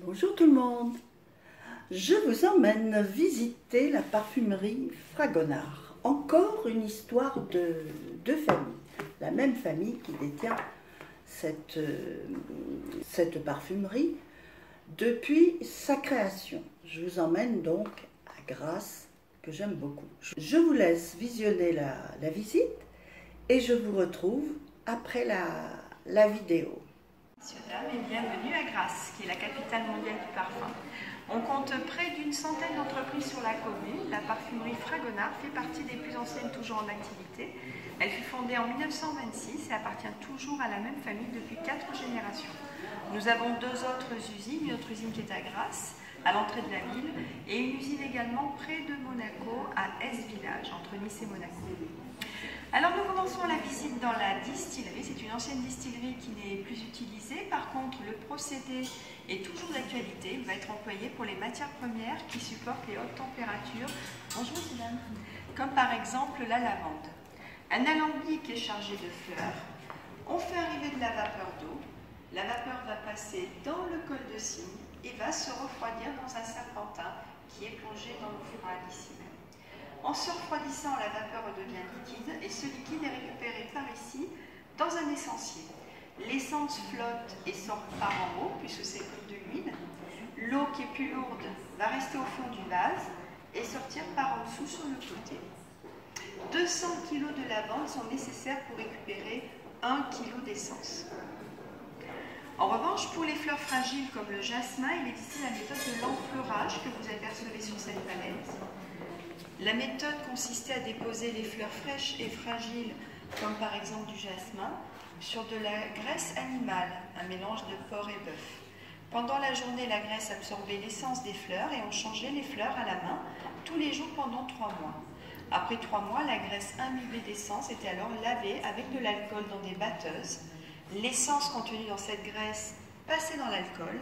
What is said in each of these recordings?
Bonjour tout le monde. Je vous emmène visiter la parfumerie Fragonard. Encore une histoire de famille. La même famille qui détient cette parfumerie depuis sa création. Je vous emmène donc à Grasse, que j'aime beaucoup. Je vous laisse visionner la visite et je vous retrouve après la vidéo. Messieurs, dames, et bienvenue à Grasse, qui est la capitale mondiale du parfum. On compte près d'une centaine d'entreprises sur la commune. La parfumerie Fragonard fait partie des plus anciennes toujours en activité. Elle fut fondée en 1926 et appartient toujours à la même famille depuis 4 générations. Nous avons 2 autres usines, une autre usine qui est à Grasse, à l'entrée de la ville, et une usine également près de Monaco, à Es-Village, entre Nice et Monaco. Alors nous commençons la visite dans la distillerie. C'est une ancienne distillerie qui n'est plus utilisée. Par contre, le procédé est toujours d'actualité. Il va être employé pour les matières premières qui supportent les hautes températures. Bonjour mesdames. Comme par exemple la lavande. Un alambic est chargé de fleurs. On fait arriver de la vapeur d'eau. La vapeur va passer dans le col de cygne et va se refroidir dans un serpentin qui est plongé dans l'eau froide ici même. En se refroidissant, la vapeur devient liquide et ce liquide est récupéré par ici dans un essencier. L'essence flotte et sort par en haut puisque c'est comme de l'huile. L'eau qui est plus lourde va rester au fond du vase et sortir par en dessous sur le côté. 200 kg de lavande sont nécessaires pour récupérer 1 kg d'essence. En revanche, pour les fleurs fragiles comme le jasmin, il existe la méthode de l'enfleurage que vous apercevez sur cette palette. La méthode consistait à déposer les fleurs fraîches et fragiles, comme par exemple du jasmin, sur de la graisse animale, un mélange de porc et bœuf. Pendant la journée, la graisse absorbait l'essence des fleurs et on changeait les fleurs à la main tous les jours pendant 3 mois. Après 3 mois, la graisse imbibée d'essence était alors lavée avec de l'alcool dans des batteuses. L'essence contenue dans cette graisse passait dans l'alcool.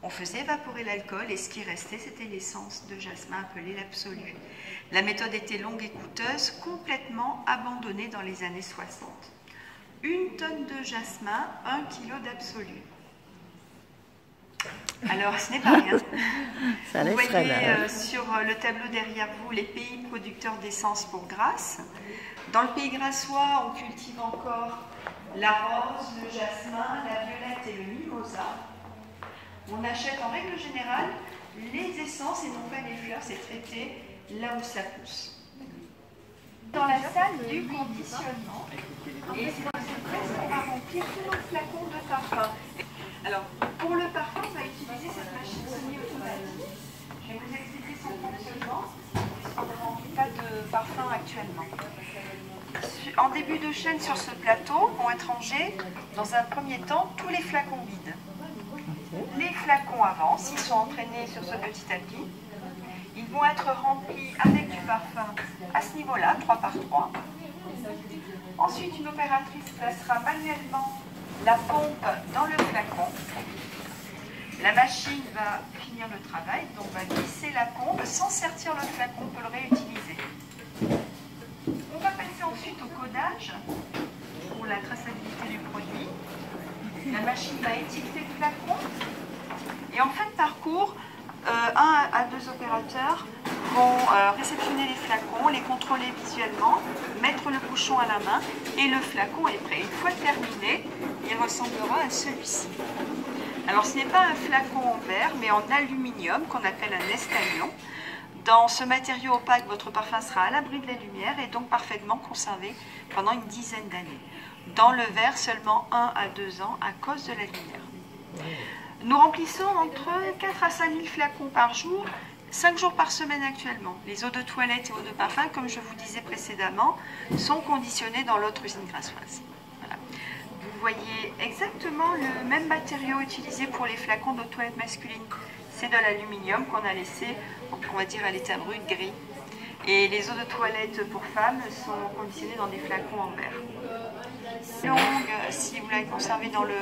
On faisait évaporer l'alcool et ce qui restait, c'était l'essence de jasmin appelée l'absolu. La méthode était longue et coûteuse, complètement abandonnée dans les années 60. 1 tonne de jasmin, 1 kg d'absolu. Alors, ce n'est pas rien. Vous voyez sur le tableau derrière vous les pays producteurs d'essence pour Grasse. Dans le pays grassois, on cultive encore la rose, le jasmin, la violette et le mimosa. On achète en règle générale les essences et non pas les fleurs, c'est traité là où ça pousse. Dans la salle du conditionnement, et c'est dans cette pièce qu'on va remplir tous nos flacons de parfum. Alors, pour le parfum, on va utiliser cette machine semi-automatique. Je vais vous expliquer son fonctionnement, puisqu'on ne remplit pas de parfum actuellement. En début de chaîne sur ce plateau vont être rangés, dans un premier temps, tous les flacons vides. Les flacons avancent, ils sont entraînés sur ce petit tapis. Ils vont être remplis avec du parfum à ce niveau-là, 3 par 3. Ensuite, une opératrice placera manuellement la pompe dans le flacon. La machine va finir le travail, donc va glisser la pompe sans sertir le flacon, on peut le réutiliser. On va passer ensuite au codage pour la traçabilité du produit. La machine va étiqueter le flacon et en fin de parcours, 1 à 2 opérateurs vont réceptionner les flacons, les contrôler visuellement, mettre le bouchon à la main et le flacon est prêt. Une fois terminé, il ressemblera à celui-ci. Alors ce n'est pas un flacon en verre mais en aluminium qu'on appelle un estanion. Dans ce matériau opaque, votre parfum sera à l'abri de la lumière et donc parfaitement conservé pendant une dizaine d'années. Dans le verre, seulement 1 à 2 ans à cause de la lumière. Nous remplissons entre 4 à 5 000 flacons par jour, 5 jours par semaine actuellement. Les eaux de toilette et eaux de parfum, comme je vous disais précédemment, sont conditionnées dans l'autre usine grassoise. Voilà. Vous voyez exactement le même matériau utilisé pour les flacons d'eau de toilette masculine. C'est de l'aluminium qu'on a laissé, on va dire, à l'état brut gris. Et les eaux de toilette pour femmes sont conditionnées dans des flacons en verre. Longue, si vous l'avez conservé dans le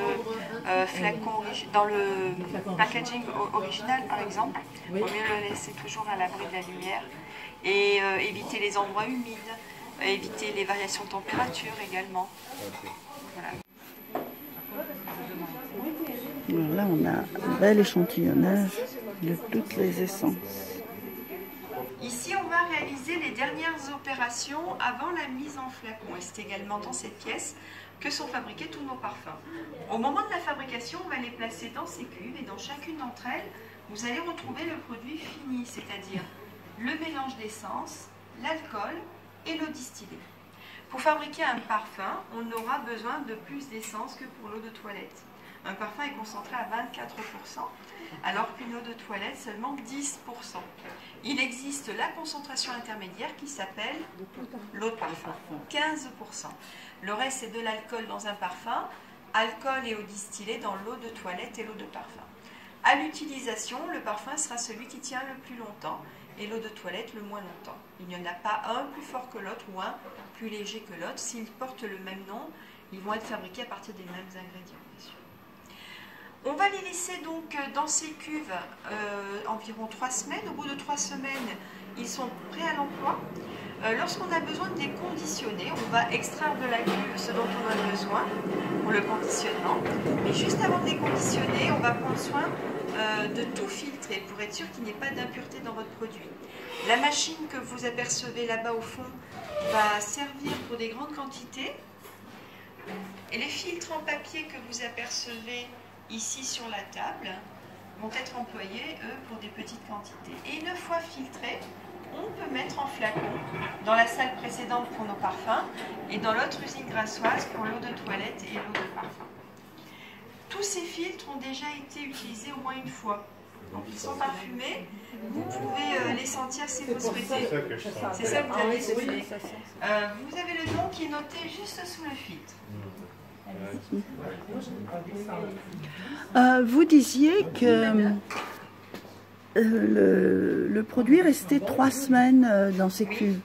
flacon, dans le packaging original par exemple, il vaut mieux le laisser toujours à l'abri de la lumière et éviter les endroits humides, éviter les variations de température également. Voilà. Alors là, on a un bel échantillonnage de toutes les essences. Ici, on va réaliser les dernières opérations avant la mise en flacon. Et c'est également dans cette pièce que sont fabriqués tous nos parfums. Au moment de la fabrication, on va les placer dans ces cuves et dans chacune d'entre elles, vous allez retrouver le produit fini, c'est-à-dire le mélange d'essence, l'alcool et l'eau distillée. Pour fabriquer un parfum, on aura besoin de plus d'essence que pour l'eau de toilette. Un parfum est concentré à 24%, alors qu'une eau de toilette seulement 10%. Il existe la concentration intermédiaire qui s'appelle l'eau de parfum, 15%. Le reste, c'est de l'alcool dans un parfum, alcool et eau distillée dans l'eau de toilette et l'eau de parfum. À l'utilisation, le parfum sera celui qui tient le plus longtemps et l'eau de toilette le moins longtemps. Il n'y en a pas un plus fort que l'autre ou un plus léger que l'autre. S'ils portent le même nom, ils vont être fabriqués à partir des mêmes ingrédients, bien sûr. On va les laisser donc dans ces cuves environ 3 semaines. Au bout de 3 semaines, ils sont prêts à l'emploi. Lorsqu'on a besoin de les conditionner, on va extraire de la cuve ce dont on a besoin pour le conditionnement. Mais juste avant de les conditionner, on va prendre soin de tout filtrer pour être sûr qu'il n'y ait pas d'impureté dans votre produit. La machine que vous apercevez là-bas au fond va servir pour des grandes quantités. Et les filtres en papier que vous apercevez ici sur la table vont être employés, eux, pour des petites quantités. Et une fois filtrés, on peut mettre en flacon dans la salle précédente pour nos parfums et dans l'autre usine grassoise pour l'eau de toilette et l'eau de parfum. Tous ces filtres ont déjà été utilisés au moins une fois. Donc ils sont parfumés, vous pouvez les sentir si vous souhaitez. C'est ça que vous avez soufflé. Vous avez le nom qui est noté juste sous le filtre. Vous disiez que le produit restait 3 semaines dans ces cuves.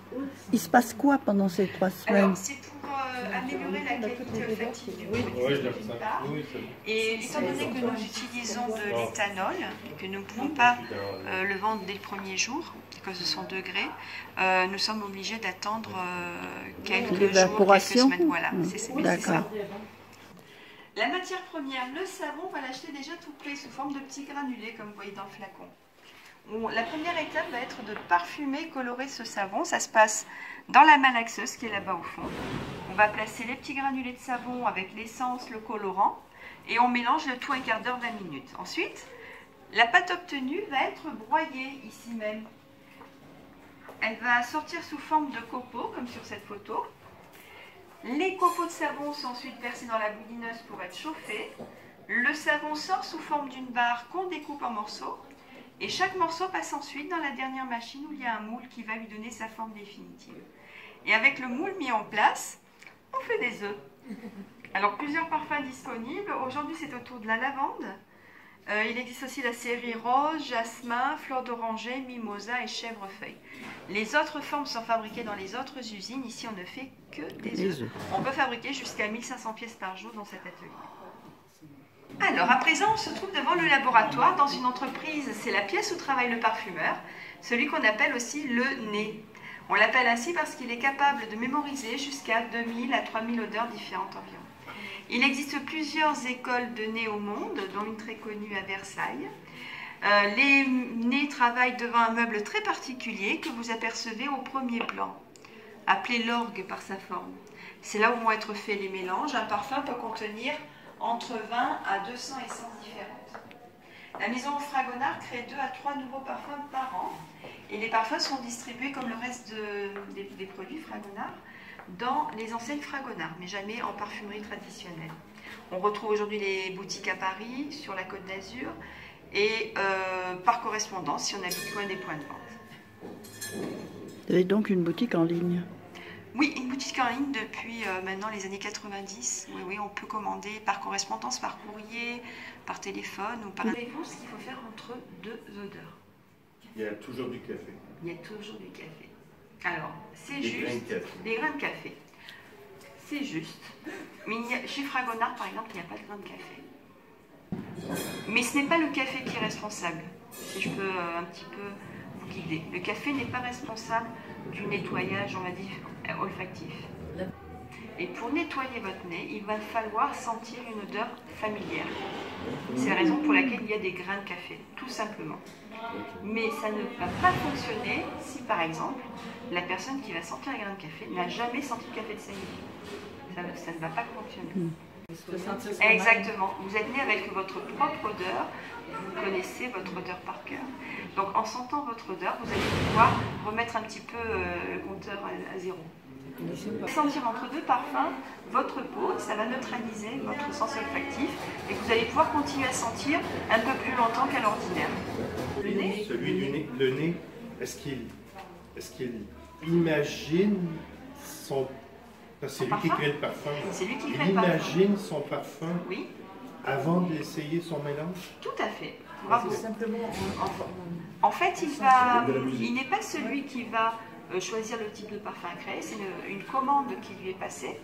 Il se passe quoi pendant ces 3 semaines? C'est pour améliorer la qualité olfactive du produit, d'une part. Et étant donné que nous utilisons de l'éthanol et que nous ne pouvons pas le vendre dès le premier jour, à cause de son degré, nous sommes obligés d'attendre quelques jours, quelques semaines. Voilà, c'est ça. La matière première, le savon, on va l'acheter déjà tout prêt sous forme de petits granulés, comme vous voyez dans le flacon. La première étape va être de parfumer, colorer ce savon. Ça se passe dans la malaxeuse qui est là-bas au fond. On va placer les petits granulés de savon avec l'essence, le colorant, et on mélange le tout un quart d'heure, 20 minutes. Ensuite, la pâte obtenue va être broyée ici même. Elle va sortir sous forme de copeaux, comme sur cette photo. Les copeaux de savon sont ensuite versés dans la boulineuse pour être chauffés. Le savon sort sous forme d'une barre qu'on découpe en morceaux. Et chaque morceau passe ensuite dans la dernière machine où il y a un moule qui va lui donner sa forme définitive. Et avec le moule mis en place, on fait des œufs. Alors plusieurs parfums disponibles. Aujourd'hui c'est autour de la lavande. Il existe aussi la série rose, jasmin, fleur d'oranger, mimosa et chèvrefeuille. Les autres formes sont fabriquées dans les autres usines. Ici, on ne fait que des œufs. On peut fabriquer jusqu'à 1500 pièces par jour dans cet atelier. Alors, à présent, on se trouve devant le laboratoire. Dans une entreprise, c'est la pièce où travaille le parfumeur, celui qu'on appelle aussi le nez. On l'appelle ainsi parce qu'il est capable de mémoriser jusqu'à 2000 à 3000 odeurs différentes environ. Il existe plusieurs écoles de nez au monde, dont une très connue à Versailles. Les nez travaillent devant un meuble très particulier que vous apercevez au premier plan, appelé l'orgue par sa forme. C'est là où vont être faits les mélanges. Un parfum peut contenir entre 20 à 200 essences différentes. La maison Fragonard crée 2 à 3 nouveaux parfums par an et les parfums sont distribués comme le reste des produits Fragonard dans les enseignes Fragonard, mais jamais en parfumerie traditionnelle. On retrouve aujourd'hui les boutiques à Paris, sur la Côte d'Azur et par correspondance si on habite loin des points de vente. Vous avez donc une boutique en ligne? Oui, une boutique en ligne depuis maintenant les années 90. Oui, on peut commander par correspondance, par courrier, par téléphone ou par... Savez-vous ce qu'il faut faire entre 2 odeurs? Il y a toujours du café. Il y a toujours du café. Alors, c'est juste... Des grains de café. C'est juste. Mais chez Fragonard, par exemple, il n'y a pas de grains de café. Mais ce n'est pas le café qui est responsable, si je peux un petit peu vous guider. Le café n'est pas responsable du nettoyage, on va dire, olfactif. Et pour nettoyer votre nez, il va falloir sentir une odeur familière. C'est la raison pour laquelle il y a des grains de café, tout simplement. Mais ça ne va pas fonctionner si, par exemple, la personne qui va sentir les grains de café n'a jamais senti de café de sa vie. Ça ne va pas fonctionner. Exactement. Vous êtes né avec votre propre odeur, vous connaissez votre odeur par cœur. Donc en sentant votre odeur, vous allez pouvoir remettre un petit peu le compteur à zéro. Sentir entre deux parfums, votre peau, ça va neutraliser votre sens olfactif et vous allez pouvoir continuer à sentir un peu plus longtemps qu'à l'ordinaire. Le nez. Celui du nez, le nez, est-ce qu'il imagine son... C'est lui qui crée le parfum. C'est lui qui crée le parfum. Il imagine son parfum oui. Avant d'essayer son mélange? Tout à fait. Bravo. En fait, il n'est pas celui qui va choisir le type de parfum à créer, c'est une commande qui lui est passée.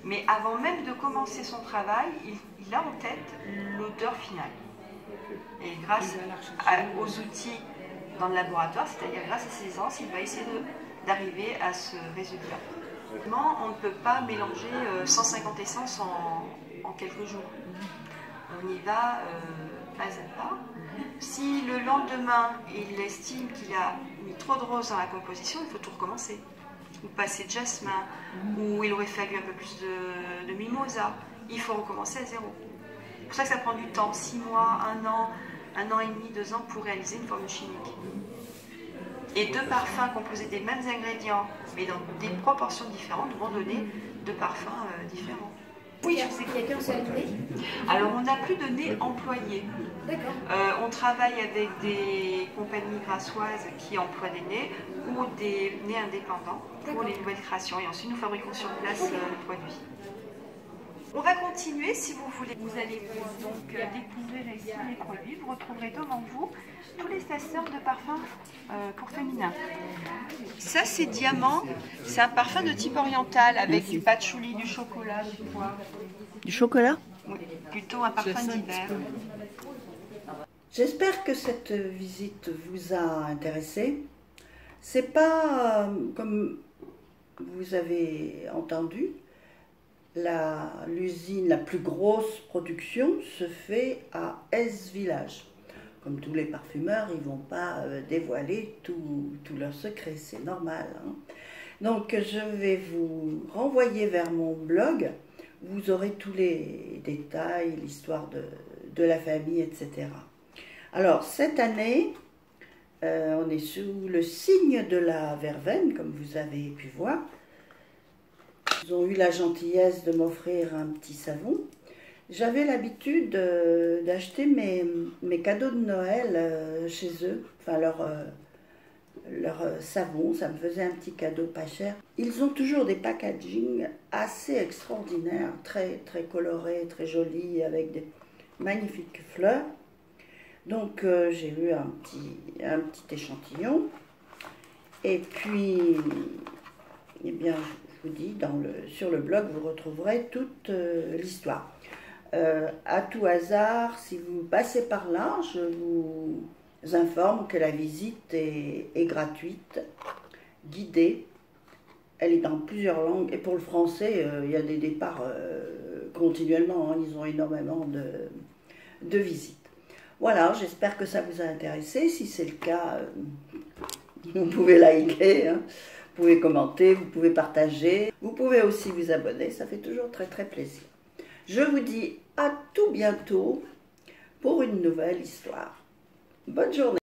Mais avant même de commencer son travail, il a en tête l'odeur finale. Et grâce aux outils dans le laboratoire, c'est-à-dire grâce à ses essences, il va essayer d'arriver à ce résultat. On ne peut pas mélanger 150 essences en quelques jours. On y va pas à pas. Si le lendemain, il estime qu'il a mis trop de rose dans la composition, il faut tout recommencer. Ou passer de jasmin, ou il aurait fallu un peu plus de mimosa. Il faut recommencer à zéro. C'est pour ça que ça prend du temps, 6 mois, 1 an et demi, 2 ans pour réaliser une formule chimique. Et deux parfums composés des mêmes ingrédients, mais dans des proportions différentes, vont donner deux parfums différents. Oui, c'est qu'il n'y a qu'un seul nez. Alors, on n'a plus de nez employé. D'accord. On travaille avec des compagnies grassoises qui emploient des nez ou des nez indépendants pour les nouvelles créations. Et ensuite, nous fabriquons sur place le produit. On va continuer si vous voulez. Vous allez donc découvrir ici les produits. Vous retrouverez devant vous tous les testeurs de parfums pour féminin. Ça, c'est Diamant. C'est un parfum de type oriental avec du patchouli, du chocolat, du pois. Du chocolat? Oui, plutôt un parfum d'hiver. J'espère que cette visite vous a intéressé. C'est pas comme vous avez entendu. L'usine, la plus grosse production se fait à S-Village. Comme tous les parfumeurs, ils ne vont pas dévoiler tous leurs secrets, c'est normal. Hein. Donc je vais vous renvoyer vers mon blog, vous aurez tous les détails, l'histoire de la famille, etc. Alors cette année, on est sous le signe de la verveine, comme vous avez pu voir. Ils ont eu la gentillesse de m'offrir un petit savon. J'avais l'habitude d'acheter mes cadeaux de Noël chez eux, enfin leur savon, ça me faisait un petit cadeau pas cher. Ils ont toujours des packaging assez extraordinaires, très, très colorés, très jolis, avec des magnifiques fleurs. Donc j'ai eu un petit échantillon. Et puis, eh bien, je vous dis, sur le blog, vous retrouverez toute l'histoire. À tout hasard, si vous passez par là, je vous informe que la visite est gratuite, guidée. Elle est dans plusieurs langues. Et pour le français, il y a des départs continuellement. Hein, ils ont énormément de visites. Voilà, j'espère que ça vous a intéressé. Si c'est le cas, vous pouvez liker. Hein. Vous pouvez commenter, vous pouvez partager, vous pouvez aussi vous abonner, ça fait toujours très très plaisir. Je vous dis à tout bientôt pour une nouvelle histoire. Bonne journée.